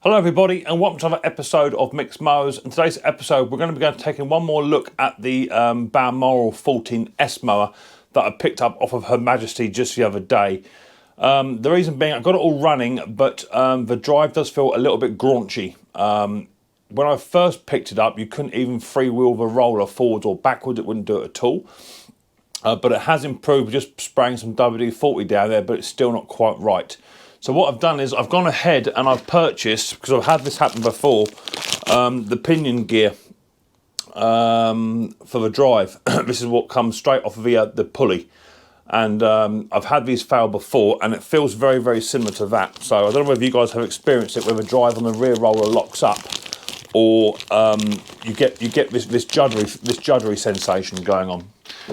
Hello everybody and welcome to another episode of Micks Mowers. In today's episode we're going to be taking one more look at the Balmoral 14S mower that I picked up off of Her Majesty just the other day. The reason being I've got it all running, but the drive does feel a little bit graunchy. When I first picked it up you couldn't even freewheel the roller forwards or backwards, it wouldn't do it at all. But it has improved, just spraying some WD-40 down there, but it's still not quite right. So what I've done is I've gone ahead and I've purchased, because I've had this happen before, the pinion gear for the drive. This is what comes straight off of the pulley. And I've had these fail before and it feels very, very similar to that. So I don't know whether you guys have experienced it, where the drive on the rear roller locks up, or you get this juddery sensation going on.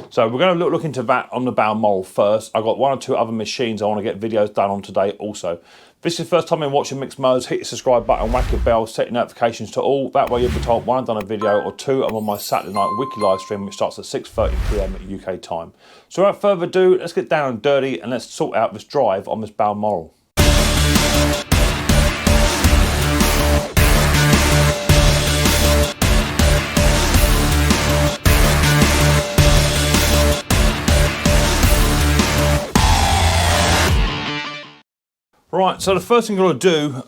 So we're going to look into that on the Balmoral first. I've got one or two other machines I want to get videos done on today also. If this is the first time you're watching Micks Mowers, hit the subscribe button, whack your bell, set your notifications to all. That way you'll be told when I've done a video, or two, I'm on my Saturday night wiki live stream, which starts at 6:30 PM UK time. So without further ado, let's get down and dirty and let's sort out this drive on this Balmoral. Right, so the first thing you've got to do,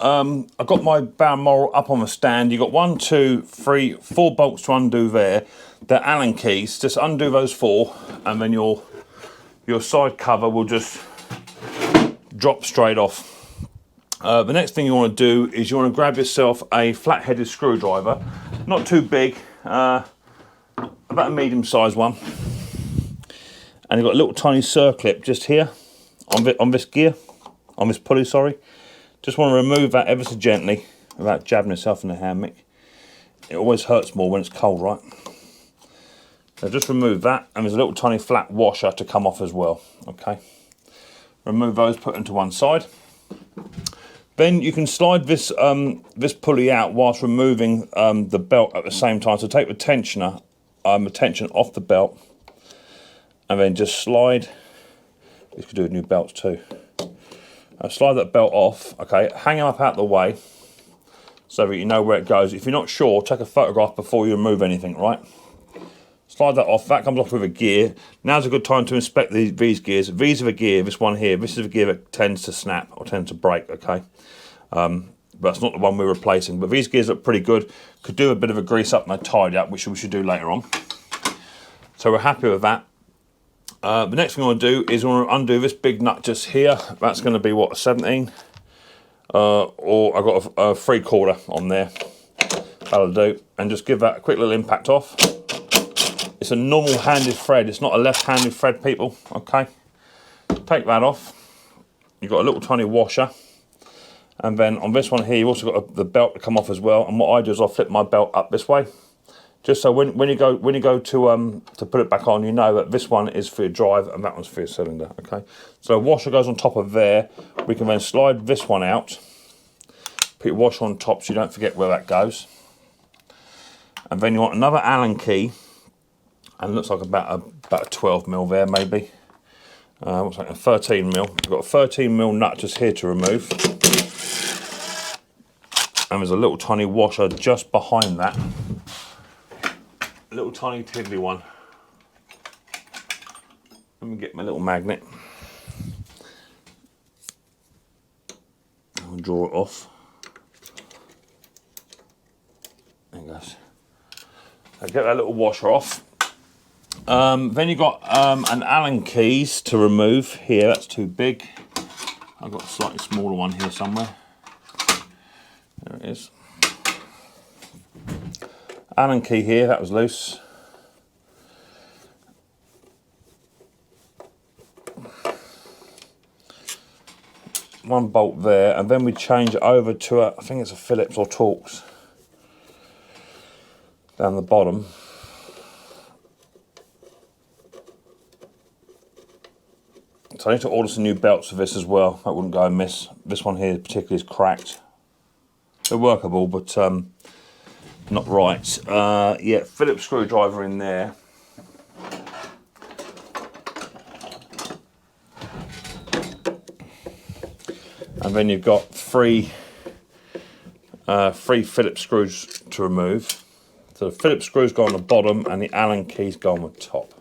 I've got my Balmoral up on the stand. You've got 1, 2, 3, 4 bolts to undo there. They're Allen keys. Just undo those 4 and then your side cover will just drop straight off. The next thing you want to do is you want to grab yourself a flat-headed screwdriver. Not too big, about a medium-sized one. And you've got a little tiny circlip just here on this gear. On this pulley, sorry. Just want to remove that ever so gently without jabbing yourself in the hand, Mick. It always hurts more when it's cold, right? So just remove that, and there's a little tiny flat washer to come off as well, okay? Remove those, put them to one side. Then you can slide this this pulley out whilst removing the belt at the same time. So take the tensioner, the tension off the belt, and then just slide. You could do with new belts too. Slide that belt off, okay, hang them up out the way so that you know where it goes. If you're not sure, take a photograph before you remove anything, right? Slide that off, that comes off with a gear. Now's a good time to inspect these gears. These are the gear, this one here, this is the gear that tends to snap or tends to break, okay? But that's not the one we're replacing. But these gears look pretty good. Could do a bit of a grease up and a tidy up, which we should do later on. So we're happy with that. The next thing I want to do is I want to undo this big nut just here. That's going to be what, a 17? Or I've got a 3/4 on there. That'll do. And just give that a quick little impact off. It's a normal handed thread. It's not a left-handed thread, people. Okay. Take that off. You've got a little tiny washer. And then on this one here, you've also got the belt to come off as well. And what I do is I'll flip my belt up this way. Just so when you go to put it back on, you know that this one is for your drive and that one's for your cylinder. Okay, so a washer goes on top of there. We can then slide this one out. Put your washer on top so you don't forget where that goes. And then you want another Allen key, and it looks like about a 12mm there maybe. Looks like a 13mm. You've got a 13mm nut just here to remove, and there's a little tiny washer just behind that. Little tiny tiddly one. Let me get my little magnet. I'll draw it off. There it goes. I'll get that little washer off. Then you've got an Allen keys to remove here. That's too big. I've got a slightly smaller one here somewhere. There it is. Allen key here, that was loose. One bolt there, and then we change it over to I think it's a Phillips or Torx down the bottom. So I need to order some new belts for this as well. That wouldn't go amiss. This one here particularly is cracked. They're workable, but not right. Yeah, Phillips screwdriver in there. And then you've got three 3 Phillips screws to remove. So the Phillips screws go on the bottom and the Allen keys go on the top.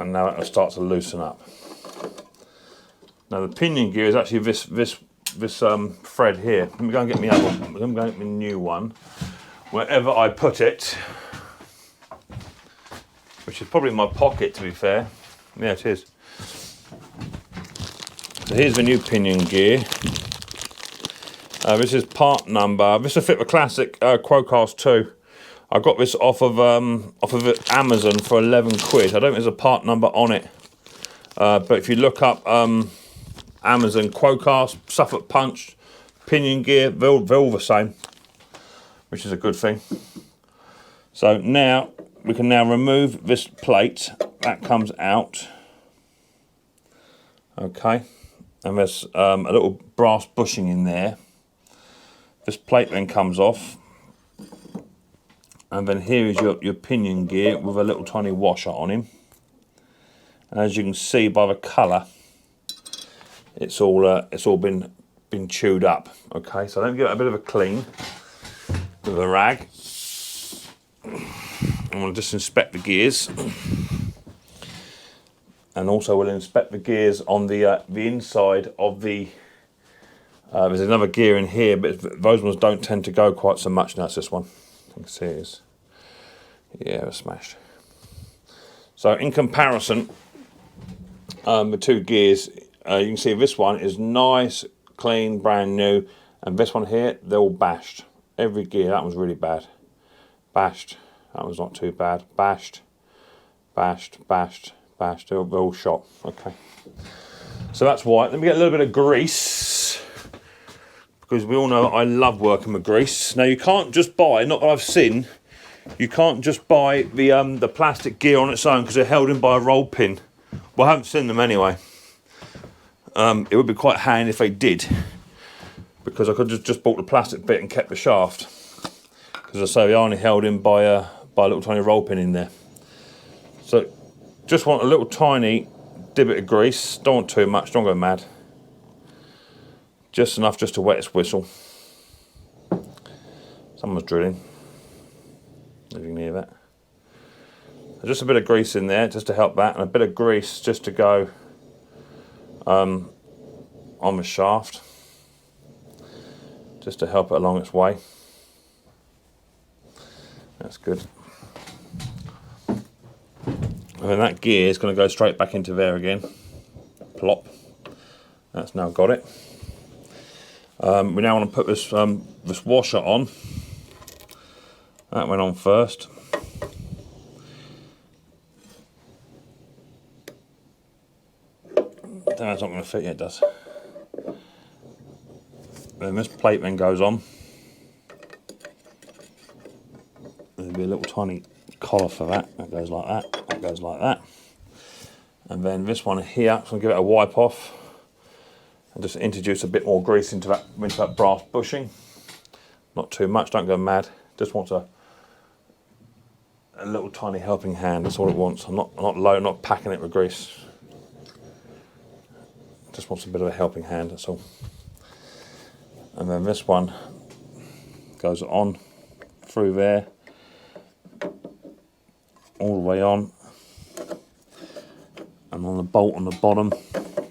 And now it'll start to loosen up. Now the pinion gear is actually this thread here. Let me go and get me other one. Let me go and get my new one. Wherever I put it, which is probably in my pocket to be fair. Yeah, it is. So here's the new pinion gear. This is part number. This is a fit for classic Quocast 2. I got this off of Amazon for 11 quid. I don't think there's a part number on it, but if you look up Amazon Quocast, Suffolk Punch, pinion gear, they're all the same, which is a good thing. So now we can now remove this plate. That comes out. Okay, and there's a little brass bushing in there. This plate then comes off. And then here is your pinion gear with a little tiny washer on him. And as you can see by the colour, it's all been chewed up. Okay, so let me give it a bit of a clean with a rag. I'm going to just inspect the gears, and also we'll inspect the gears on the inside of the. There's another gear in here, but those ones don't tend to go quite so much. Now it's this one. You can see it is. Yeah, it was smashed. So in comparison, the two gears, you can see this one is nice, clean, brand new, and this one here, they're all bashed. Every gear, that one's really bad. Bashed, that one's not too bad. Bashed, bashed, bashed, bashed, they're all shot. Okay. So that's white. Let me get a little bit of grease, because we all know I love working with grease. Now you can't just buy, not that I've seen, you can't just buy the plastic gear on its own because they're held in by a roll pin. Well, I haven't seen them anyway. It would be quite handy if they did, because I could just bought the plastic bit and kept the shaft. Because I say they're only held in by a little tiny roll pin in there. So just want a little tiny divot of grease. Don't want too much, don't go mad. Just enough just to wet its whistle. Someone's drilling. If you can hear that. So just a bit of grease in there just to help that, and a bit of grease just to go on the shaft, just to help it along its way. That's good. And then that gear is going to go straight back into there again. Plop. That's now got it. We now want to put this washer on. That went on first. That's not going to fit yet, it does. Then this plate then goes on. There'll be a little tiny collar for that. That goes like that. That goes like that. And then this one here, I'm going to give it a wipe off and just introduce a bit more grease into that brass bushing. Not too much. Don't go mad. Just wants a little tiny helping hand. That's all it wants. I'm not packing it with grease. Just wants a bit of a helping hand, that's all. And then this one goes on through there, all the way on, and on the bolt on the bottom,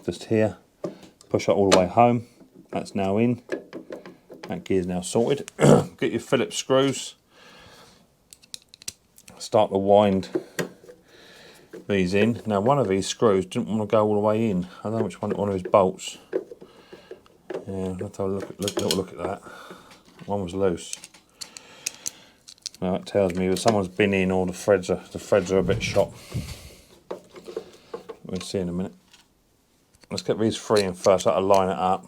just here, push it all the way home. That's now in. That gear's now sorted. Get your Phillips screws. Start to wind these in. Now one of these screws didn't want to go all the way in. I don't know which one of his bolts. Yeah, let's have a look at that. One was loose. Now that tells me that someone's been in, or the threads are a bit shot. We'll see in a minute. Let's get these three in first. That'll line it up.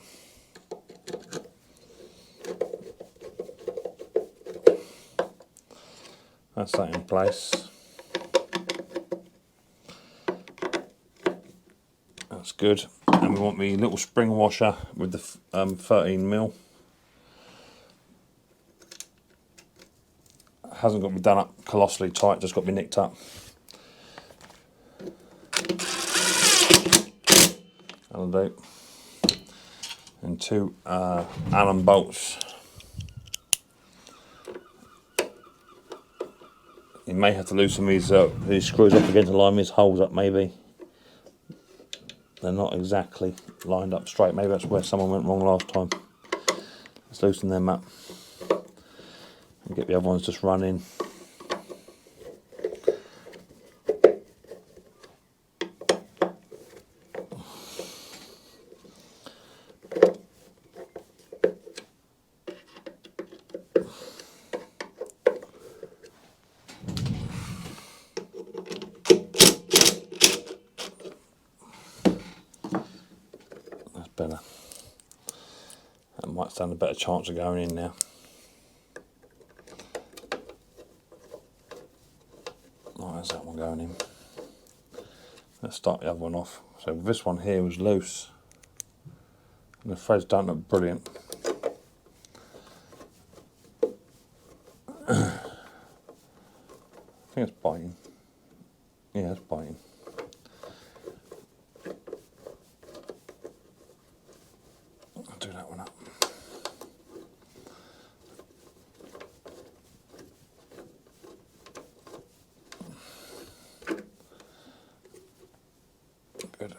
That's that in place. That's good. And we want the little spring washer with the 13mm. Hasn't got to be done up colossally tight, just got to be nicked up. And that'll do. And 2 Allen bolts. You may have to loosen these screws up again to line these holes up, maybe. They're not exactly lined up straight. Maybe that's where someone went wrong last time. Let's loosen them up. And get the other ones just running. Better. That might stand a better chance of going in now. Oh, there's that one going in. Let's start the other one off. So this one here was loose. And the threads don't look brilliant. I think it's biting. Yeah, it's biting. Do that one up. Good.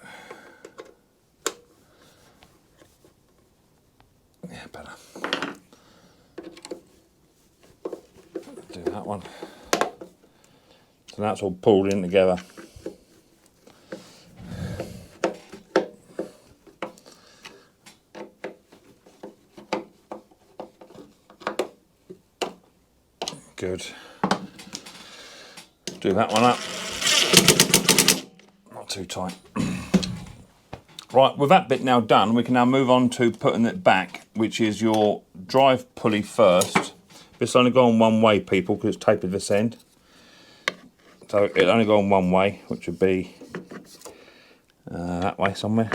Yeah, better. Do that one. So now it's all pulled in together. Good. Do that one up. Not too tight. Right, with that bit now done, we can now move on to putting it back, which is your drive pulley first. This only go on one way, people, because it's tapered this end. So it'll only go on one way, which would be that way somewhere.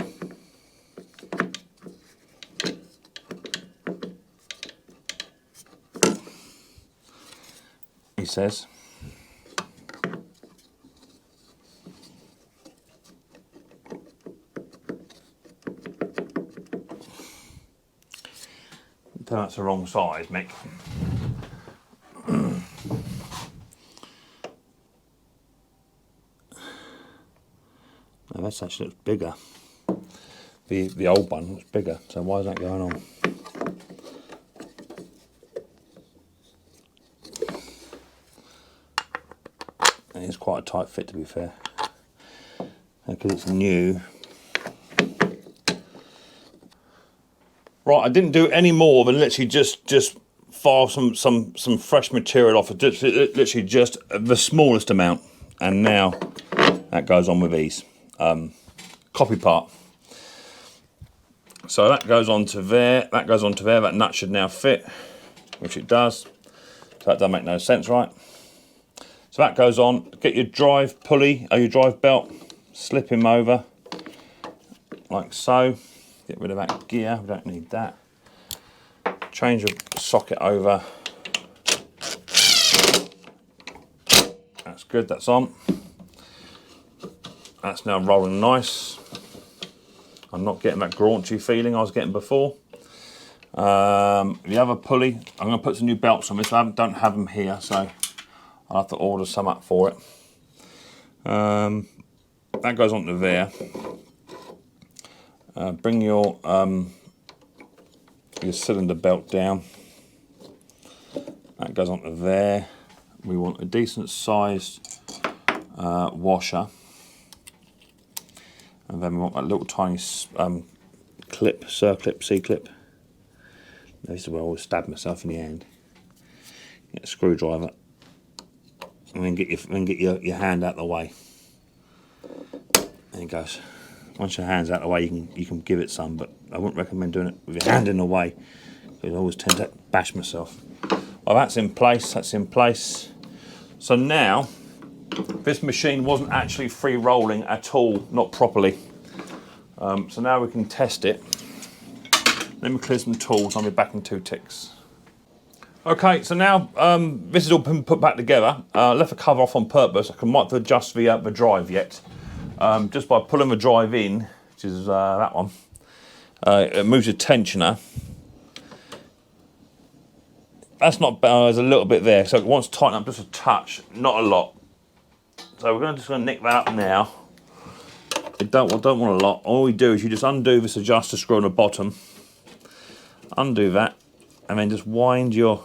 He says. That's the wrong size, Mick. Now this actually looks bigger. The old one looks bigger, so why is that going on? It's quite a tight fit, to be fair, because it's new. Right, I didn't do any more than literally just file some fresh material off. Literally just the smallest amount, and now that goes on with ease. Copy part. So that goes onto there. That goes onto there. That nut should now fit, which it does. So that doesn't make no sense, right? So that goes on. Get your drive pulley or your drive belt, slip him over like so. Get rid of that gear, we don't need that. Change the socket over. That's good, that's on. That's now rolling nice. I'm not getting that graunchy feeling I was getting before. The other pulley, I'm going to put some new belts on this. I don't have them here, so I'll have to order some up for it. That goes onto there. Bring your cylinder belt down. That goes onto there. We want a decent sized washer, and then we want that little tiny clip, circlip, C-clip. This is where I always stab myself in the hand. Get a screwdriver, and then get your hand out of the way. There it goes. Once your hand's out of the way, you can give it some, but I wouldn't recommend doing it with your hand in the way, because I always tend to bash myself. Well, that's in place. That's in place. So now, this machine wasn't actually free rolling at all, not properly. So now we can test it. Let me clear some tools. I'll be back in 2 ticks. Okay, so now this has all been put back together. Left the cover off on purpose. I might have to adjust the drive yet. Just by pulling the drive in, which is that one. It moves your tensioner. That's not bad, there's a little bit there, so it wants to tighten up just a touch, not a lot. So we're just going to nick that up now. I don't want a lot. All we do is you just undo this adjuster screw on the bottom, undo that, and then just wind your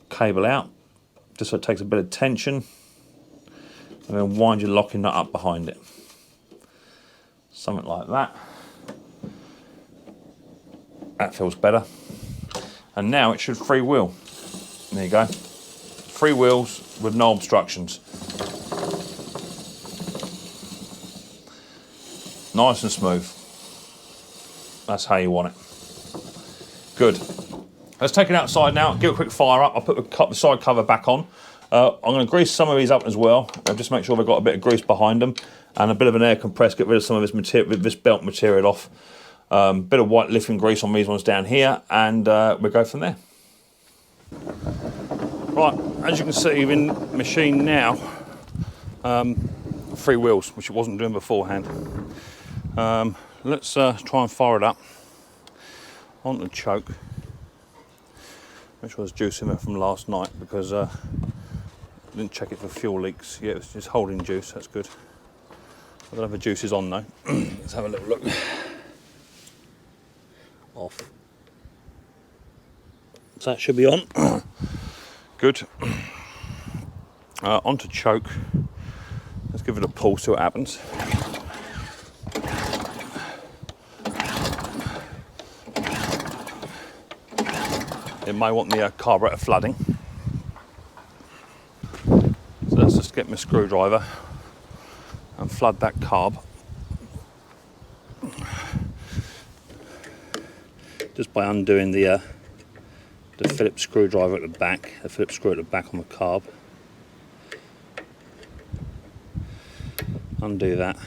cable out, just so it takes a bit of tension, and then wind your locking nut up behind it. Something like that. That feels better. And now it should freewheel. There you go. Free wheels with no obstructions. Nice and smooth. That's how you want it. Good. Let's take it outside now, give it a quick fire up. I'll put the side cover back on. I'm going to grease some of these up as well. Just make sure they've got a bit of grease behind them. And a bit of an air compress, get rid of some of this material, this belt material off. Bit of white lifting grease on these ones down here, and we'll go from there. Right, as you can see in machine now, free wheels, which it wasn't doing beforehand. Let's try and fire it up on the choke. Make sure there's juice in there from last night, because I didn't check it for fuel leaks. Yeah, it's just holding juice, that's good. I don't have the juices on though. Let's have a little look. Off. So that should be on. Good. Onto choke. Let's give it a pull, see what happens. It may want the carburetor flooding. So let's just get my screwdriver and flood that carb. Just by undoing the Phillips screwdriver at the back, the Phillips screw at the back on the carb. Undo that.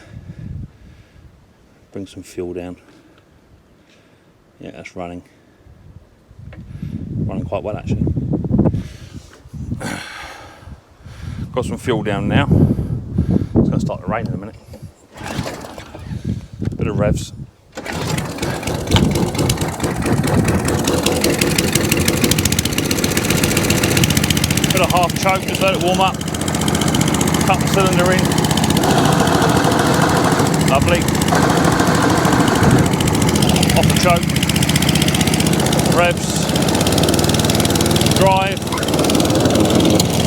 Bring some fuel down. Yeah, that's running. Running quite well actually. Got some fuel down now. It's going to start to rain in a minute. Bit of revs. Bit of half choke, just let it warm up. Cut the cylinder in. Lovely. Off the choke. Revs. Drive.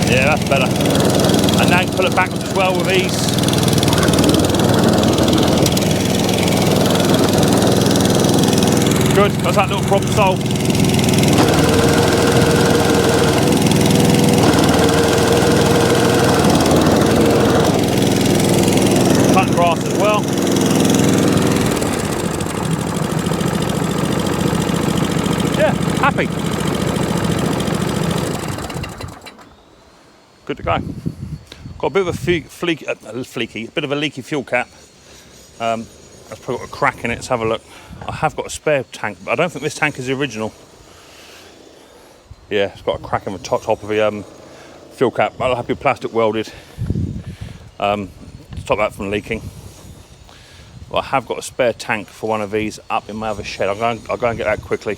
Yeah, that's better. And now you can pull it backwards as well with ease. Good, that's that little problem solved. Cutting grass as well. Yeah, happy. Good to go. Got a bit of a bit of a leaky fuel cap. That's probably got a crack in it. Let's have a look. I have got a spare tank, but I don't think this tank is the original. Yeah, it's got a crack in the top of the fuel cap. I'll have your plastic welded to stop that from leaking. But I have got a spare tank for one of these up in my other shed. I'll go and get that quickly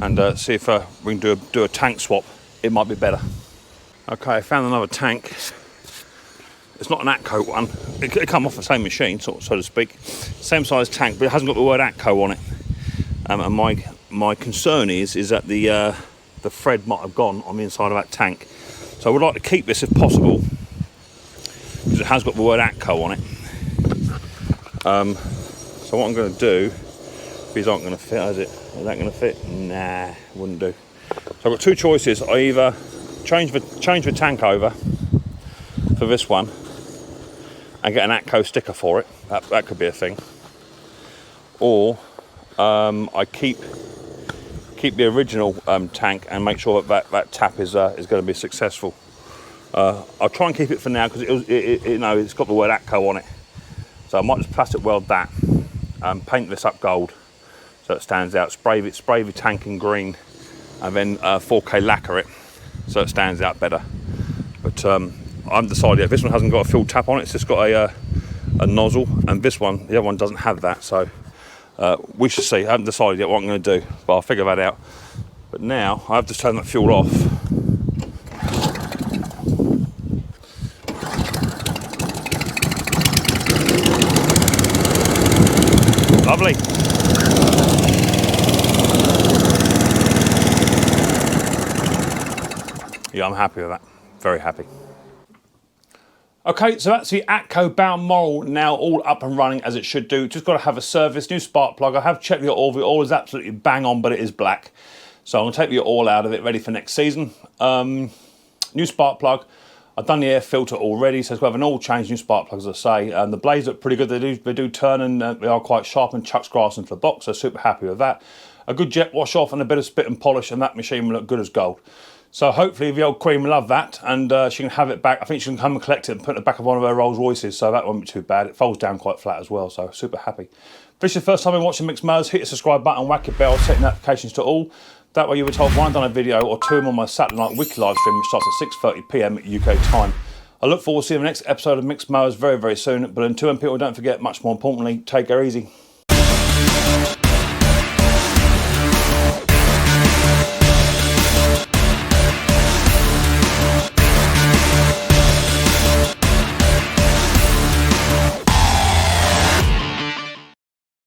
and see if we can do a tank swap. It might be better. Okay, I found another tank. It's not an Atco one. It come off the same machine, so to speak. Same size tank, but it hasn't got the word Atco on it. And my concern is that the thread might have gone on the inside of that tank. So I would like to keep this if possible, because it has got the word Atco on it. So what I'm going to do, these aren't going to fit, is it? Is that going to fit? Nah, wouldn't do. So I've got two choices. I either change the tank over for this one and get an Atco sticker for it. That could be a thing. Or I keep the original tank and make sure that tap is going to be successful. I'll try and keep it for now because it's got the word Atco on it. So I might just plastic weld that, paint this up gold so it stands out. Spray the tank in green, and then 4K lacquer it so it stands out better. But I'm decided this one hasn't got a full tap on it. It's just got a nozzle, and this one, the other one doesn't have that. So We shall see. I haven't decided yet what I'm going to do, but I'll figure that out. But now I have to turn that fuel off. Lovely. Yeah, I'm happy with that. Very happy. Okay, so that's the Atco Balmoral now all up and running as it should do. Just got to have a service, new spark plug. I have checked the oil. The oil is absolutely bang on, but it is black. So I'm going to take the oil out of it, ready for next season. New spark plug. I've done the air filter already, so it's got an all change, new spark plugs, as I say. The blades look pretty good. They do turn, and they are quite sharp, and chucks grass into the box, so super happy with that. A good jet wash off and a bit of spit and polish, and that machine will look good as gold. So hopefully the old Queen will love that, and she can have it back. I think she can come and collect it and put it in the back of one of her Rolls Royces, so that won't be too bad. It folds down quite flat as well, so super happy. If this is the first time you're watching Micks Mowers, hit the subscribe button, whack your bell, set notifications to all. That way you were told when I've done a video or two on my Saturday night weekly live stream, which starts at 6:30 PM UK time. I look forward to seeing the next episode of Micks Mowers very, very soon. But until then, people, don't forget, much more importantly, take her easy.